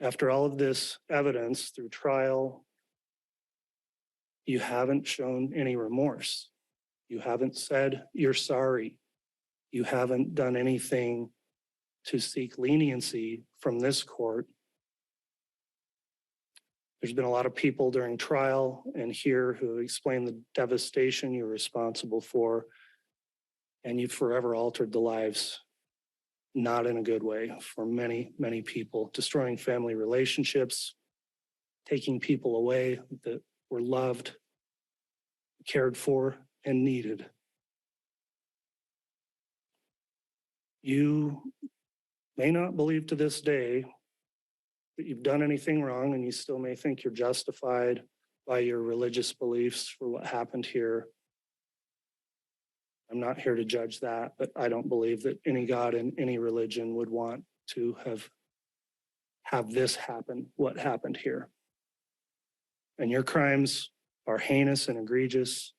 After all of this evidence through trial, you haven't shown any remorse. You haven't said you're sorry. You haven't done anything to seek leniency from this court. There's been a lot of people during trial and here who explained the devastation you're responsible for, and you've forever altered the lives, not in a good way, for many, many people, destroying family relationships, taking people away that were loved, cared for, and needed. You may not believe to this day that you've done anything wrong, and you still may think you're justified by your religious beliefs for what happened here. I'm not here to judge that, but I don't believe that any God in any religion would want to have this happen, what happened here. And your crimes are heinous and egregious,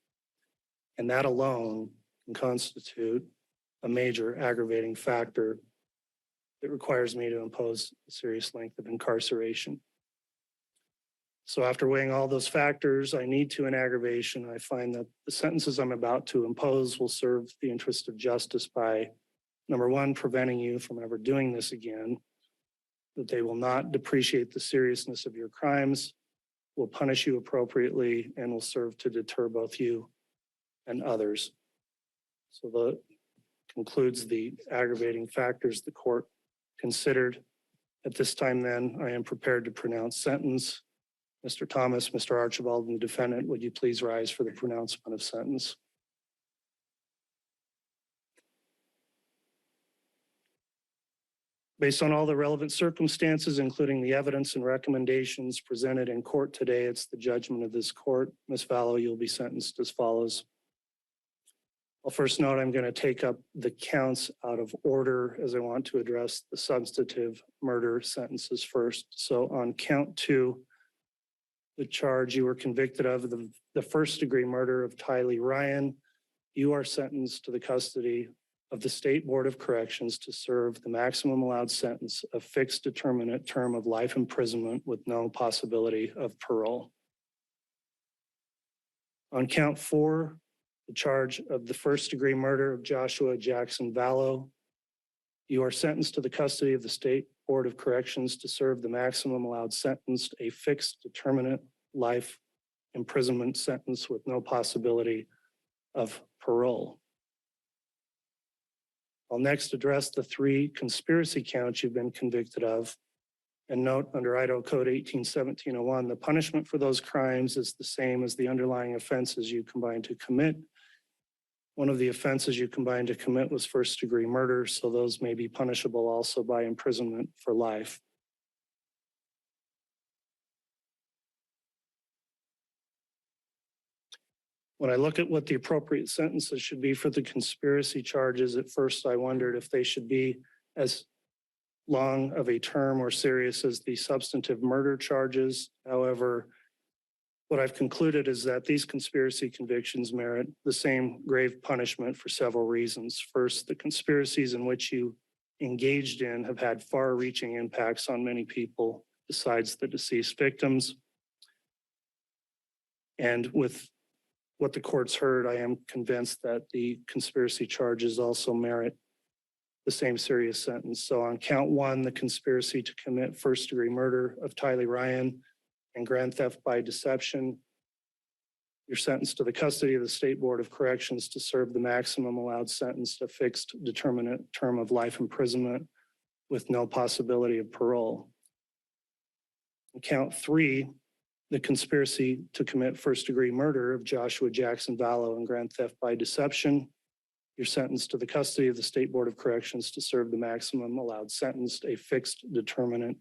and that alone can constitute a major aggravating factor that requires me to impose a serious length of incarceration. So after weighing all those factors, I need to in aggravation, I find that the sentences I'm about to impose will serve the interest of justice by, number one, preventing you from ever doing this again, that they will not depreciate the seriousness of your crimes, will punish you appropriately, and will serve to deter both you and others. So that concludes the aggravating factors the court considered. At this time then, I am prepared to pronounce sentence. Mr. Thomas, Mr. Archibald, and the defendant, would you please rise for the pronouncement of sentence? Based on all the relevant circumstances, including the evidence and recommendations presented in court today, it's the judgment of this court. Ms. Vallow, you'll be sentenced as follows. I'll first note I'm going to take up the counts out of order as I want to address the substantive murder sentences first. So on count 2, the charge you were convicted of, the first-degree murder of Tylee Ryan, you are sentenced to the custody of the State Board of Corrections to serve the maximum allowed sentence of fixed determinate term of life imprisonment with no possibility of parole. On count 4, the charge of the first-degree murder of Joshua Jackson Vallow, you are sentenced to the custody of the State Board of Corrections to serve the maximum allowed sentence, a fixed determinate life imprisonment sentence with no possibility of parole. I'll next address the 3 conspiracy counts you've been convicted of, and note under Idaho Code 18-1701, the punishment for those crimes is the same as the underlying offenses you combined to commit. One of the offenses you combined to commit was first-degree murder, so those may be punishable also by imprisonment for life. When I look at what the appropriate sentences should be for the conspiracy charges, at first I wondered if they should be as long of a term or serious as the substantive murder charges. However, what I've concluded is that these conspiracy convictions merit the same grave punishment for several reasons. First, the conspiracies in which you engaged in have had far-reaching impacts on many people besides the deceased victims. And with what the court's heard, I am convinced that the conspiracy charges also merit the same serious sentence. So on count 1, the conspiracy to commit first-degree murder of Tylee Ryan and grand theft by deception, you're sentenced to the custody of the State Board of Corrections to serve the maximum allowed sentence, a fixed determinate term of life imprisonment with no possibility of parole. On count 3, the conspiracy to commit first-degree murder of Joshua Jackson Vallow and grand theft by deception, you're sentenced to the custody of the State Board of Corrections to serve the maximum allowed sentence, a fixed determinate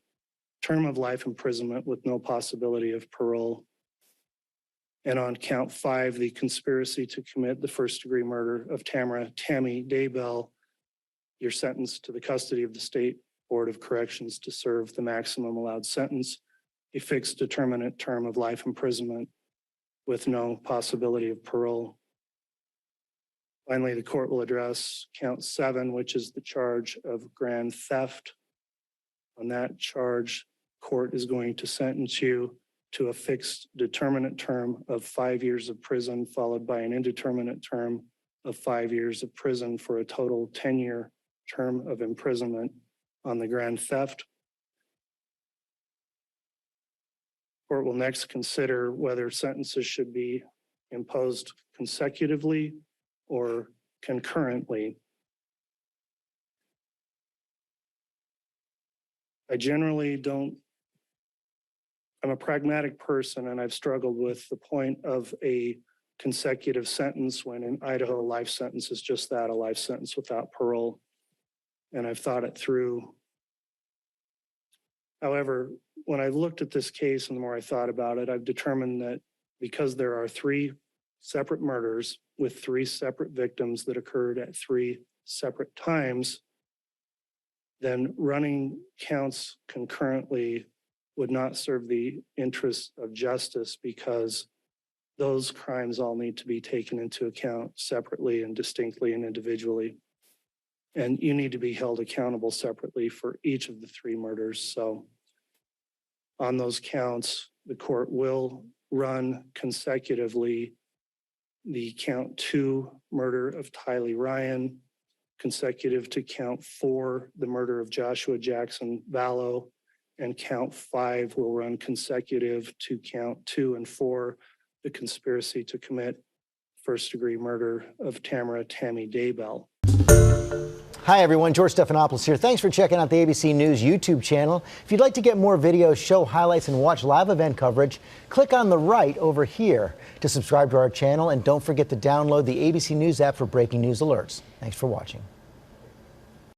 term of life imprisonment with no possibility of parole. And on count 5, the conspiracy to commit the first-degree murder of Tammy Daybell, you're sentenced to the custody of the State Board of Corrections to serve the maximum allowed sentence, a fixed determinate term of life imprisonment with no possibility of parole. Finally, the court will address count 7, which is the charge of grand theft. On that charge, court is going to sentence you to a fixed determinate term of 5 years of prison, followed by an indeterminate term of 5 years of prison for a total 10-year term of imprisonment on the grand theft. Court will next consider whether sentences should be imposed consecutively or concurrently. I generally don't, I'm a pragmatic person, and I've struggled with the point of a consecutive sentence when in Idaho, a life sentence is just that, a life sentence without parole. And I've thought it through. However, when I looked at this case and the more I thought about it, I've determined that because there are 3 separate murders with 3 separate victims that occurred at 3 separate times, then running counts concurrently would not serve the interests of justice, because those crimes all need to be taken into account separately and distinctly and individually. And you need to be held accountable separately for each of the 3 murders. So on those counts, the court will run consecutively the count 2 murder of Tylee Ryan, consecutive to count 4, the murder of Joshua Jackson Vallow, and count 5 will run consecutive to count 2 and 4, the conspiracy to commit first-degree murder of Tammy Daybell. Hi everyone, George Stephanopoulos here. Thanks for checking out the ABC News YouTube channel. If you'd like to get more videos, show highlights, and watch live event coverage, click on the right over here to subscribe to our channel, and don't forget to download the ABC News app for breaking news alerts. Thanks for watching.